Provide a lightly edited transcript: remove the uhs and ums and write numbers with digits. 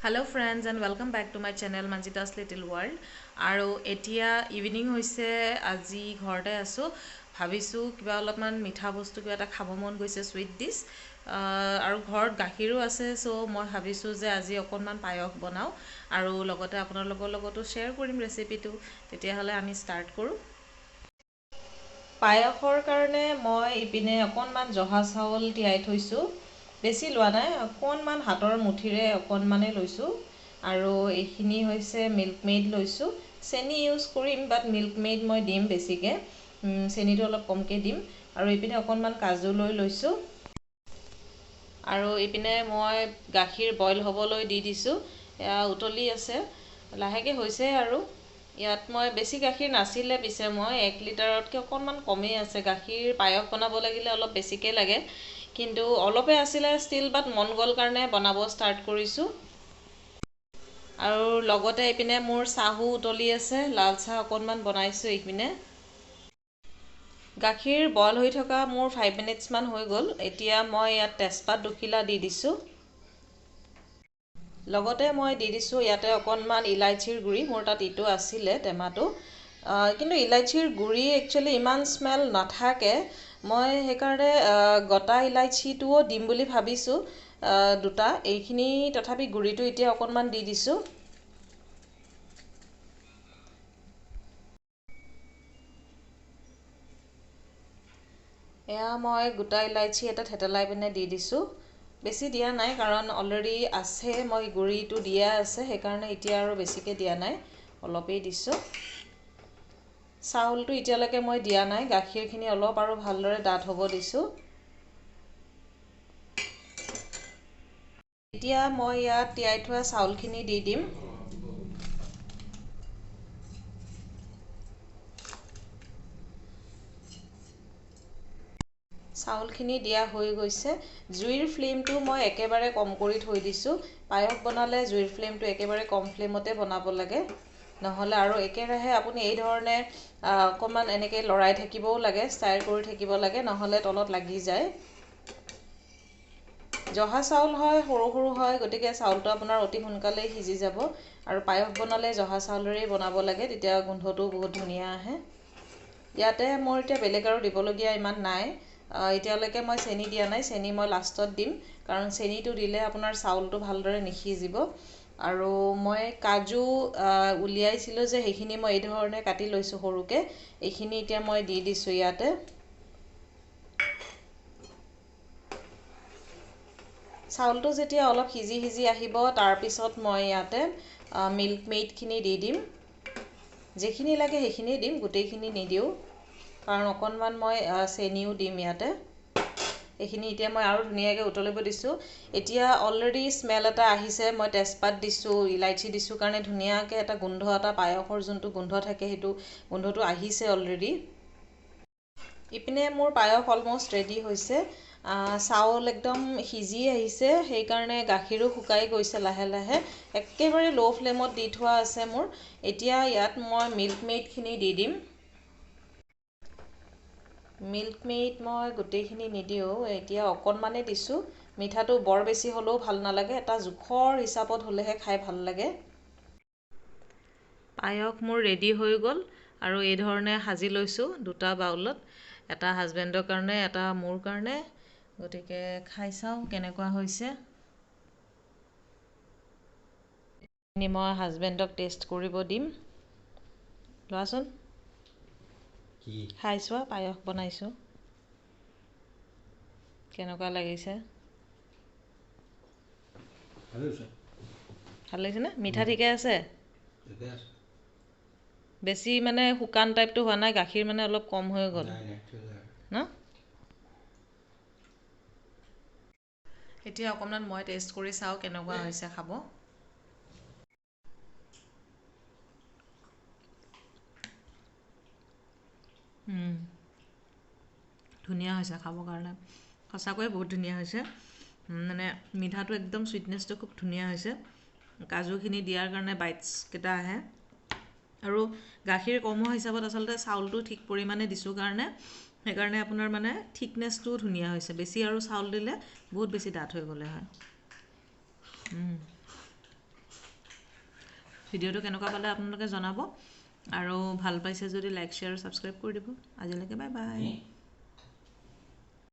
Hello friends and welcome back to my channel Manjita's Little World. আৰু এতিয়া evening হৈছে আজি ঘৰতে আছো ভাবিছো কিবা অলপমান মিঠা বস্তু কিবা এটা খাব মন গৈছে সুইট ডিশ আৰু ঘৰত গাখীৰো আছে সো মই ভাবিছো যে আজি অকনমান পায়স বনাও আৰু লগতে আপোনালোকৰ লগতো শেয়াৰ কৰিম ৰেচিপিটো তেতিয়া হলে আমি ষ্টাৰ্ট কৰো পায়সৰ কাৰণে মই ইপিনে অকনমান জহা চাউল তিয়াই থৈছো বেছি লোৱা নাই অকনমান হাতৰ মুঠিৰে অকনমানে লৈছো আৰু এইখিনি হৈছে মিল্ক মেড লৈছো চেনি ইউজ কৰিম বাট মিল্ক মেড মই দিম বেছিকে চেনিটো অলপ কমকে দিম আৰু ইপিনে অকনমান কাজু লৈ লৈছো আৰু ইপিনে মই গাখীৰ বইল হ'বলৈ দি দিছো এয়া উতলি আছে লাহেকে হৈছে আৰু ইয়াত মই বেছি গাখীৰ নাছিলে পিছে মই 1 লিটাৰতকৈ অকনমান কমেই আছে গাখীৰ পায়স বনাব লাগিলে অলপ বেছিকে লাগে কিন্তু অলপে আছিলে ষ্টিল বাট মন গল কাৰণে বনাব ষ্টাৰ্ট কৰিছো আৰু লগতে ইপিনে মোৰ চাহু উতলি আছে লাল চাহ অকনমান বনাইছো ইপিনে গাখীৰ বইল হৈ থকা মোৰ 5 মিনিটস মান হৈ গল এতিয়া মই ইয়াত তেজপাত দুখিলা দি দিছো লগতে মই দি দিছো ইয়াতে অকনমান ইলাইচিৰ গুৰি মোৰ তাত ইটো আছিল টেমাটো কিন্তু ইলাইচিৰ গুৰি একচুয়ালি ইমান স্মেল নাথাকে মই হেকাৰণে গটা ইলাইচিটোও দিম বুলি ভাবিছো দুটা এইখিনি তথাপি গুৰিটো এতিয়া অকনমান দি দিছো এয়া মই গোটা ইলাইচি এটা থেতেলাই পিনে দি দিছো বেছি দিয়া নাই কাৰণ অলৰেডি আছে মই গুৰিটো দিয়া আছে হেকাৰণে এতিয়া আৰু বেছিকে দিয়া নাই অলপেই দিছো চাউলটো এতিয়ালৈকে মই দিয়া নাই গাখীৰখিনি অলপ আৰু ভালদৰে ডাঠ হ'ব দিছো এতিয়া মই ইয়াত তিয়াই থোৱা চাউলখিনি দি দিম চাউলখিনি দিয়া হৈ গৈছে জুইৰ ফ্লেমটো মই একেবাৰে কম কৰি থৈ দিছো পায়স বনালে জুইৰ ফ্লেমটো একেবাৰে কম ফ্লেমতে বনাব লাগে নহলে আৰু একেৰাহে আপুনি এই ধৰণে অকমান এনেকৈ লৰাই থাকিবও লাগে ষ্টাইৰ কৰি থাকিব লাগে নহলে তলত লাগি যায় জহা চাউল হয় সৰু সৰু হয় গতিকে চাউলটো আপোনাৰ অতি সোনকালে সিজি যাব আৰু পায়স বনালে জহা চাউলৰে বনাব লাগে তেতিয়া গোন্ধটো বহুত ধুনীয়া আহে ইয়াতে মোৰ এতিয়া বেলেগ আৰু দিবলগীয়া ইমান নাই এতিয়ালৈকে মই চেনি দিয়া নাই চেনি মই লাষ্টত দিম কাৰণ চেনিটো দিলে আপোনাৰ চাউলটো ভালদৰে নিখিজিব আৰু মই কাজু উলিয়াইছিলো যে সেইখিনি মই এই ধৰণে কাটি লৈছো সৰুকে এইখিনি এতিয়া মই দি দিছো ইয়াতে চাউলটো যেতিয়া অলপ সিজি সিজি আহিব তাৰ পিছত মই ইয়াতে মিল্ক মেড খিনি দি দিম যেখিনি লাগে সেইখিনি দিম গোটেইখিনি নিদিও কাৰণ অকনমান মই চেনিও দিম ইয়াতে এইখিনি এতিয়া মই আৰু ধুনীয়াকৈ উতলিব দিছো এতিয়া অলৰেডি স্মেল এটা আহিছে মই তেজপাত দিছো ইলাইচি দিছো কাৰণে ধুনীয়াকৈ এটা গোন্ধ এটা পায়সৰ যোনটো গোন্ধ থাকে সেইটো গোন্ধটো আহিছে অলৰেডি ইপিনে মোৰ পায়স অলমোষ্ট ৰেডি হৈছে চাউল একদম সিজি আহিছে সেই কাৰণে গাখীৰো শুকাই গৈছে লাহে লাহে একেবাৰে লো ফ্লেমত দি থোৱা আছে মোৰ এতিয়া ইয়াত মই মিল্ক মেড খিনি দি দিম মিল্ক মেড মই গোটেইখিনি নিদিও এতিয়া অকনমানে দিছো মিঠাটো বৰ বেছি হলেও ভাল নালাগে এটা জোখৰ হিচাপত হলেহে খাই ভাল লাগে পায়স মোৰ ৰেডি হৈ গল আৰু এই ধৰণে সাজি লৈছো দুটা বাউলত এটা হাজবেণ্ডৰ কাৰণে এটা মোৰ কাৰণে গতিকে খাই চাও কেনেকুৱা হৈছে মই হাজবেণ্ডক টেষ্ট কৰিব দিম লোৱাচোন কি খাইছো পায়স বনাইছো কেনেকুৱা লাগিছে ভাল লাগিছে না মিঠা ঠিকে আছে বেছি মানে শুকান টাইপটো হোৱা নাই গাখীৰ মানে অলপ কম হৈ গ'ল না এতিয়া অকণমান মই টেষ্ট কৰি চাও কেনেকুৱা হৈছে খাব ধুনীয়া হৈছে খাবৰ কাৰণে সঁচাকৈ বহুত ধুনীয়া হৈছে মানে মিঠাটো একদম সুইটনেছটো খুব ধুনীয়া হৈছে কাজুখিনি দিয়াৰ কাৰণে বাইটছ কেইটা আহে আৰু গাখীৰ কম হোৱা হিচাপত আচলতে চাউলটো ঠিক পৰিমাণে দিছো কাৰণে সেইকাৰণে আপোনাৰ মানে থিকনেছটো ধুনীয়া হৈছে বেছি আৰু চাউল দিলে বহুত বেছি ডাঠ হৈ গ'লে হয় ভিডিঅ'টো কেনেকুৱা পালে আপোনালোকে জনাব আৰু ভাল পাইছে যদি লাইক শ্বেয়াৰ আৰু ছাবস্ক্ৰাইব কৰি দিব আজিলৈকে বাই বাই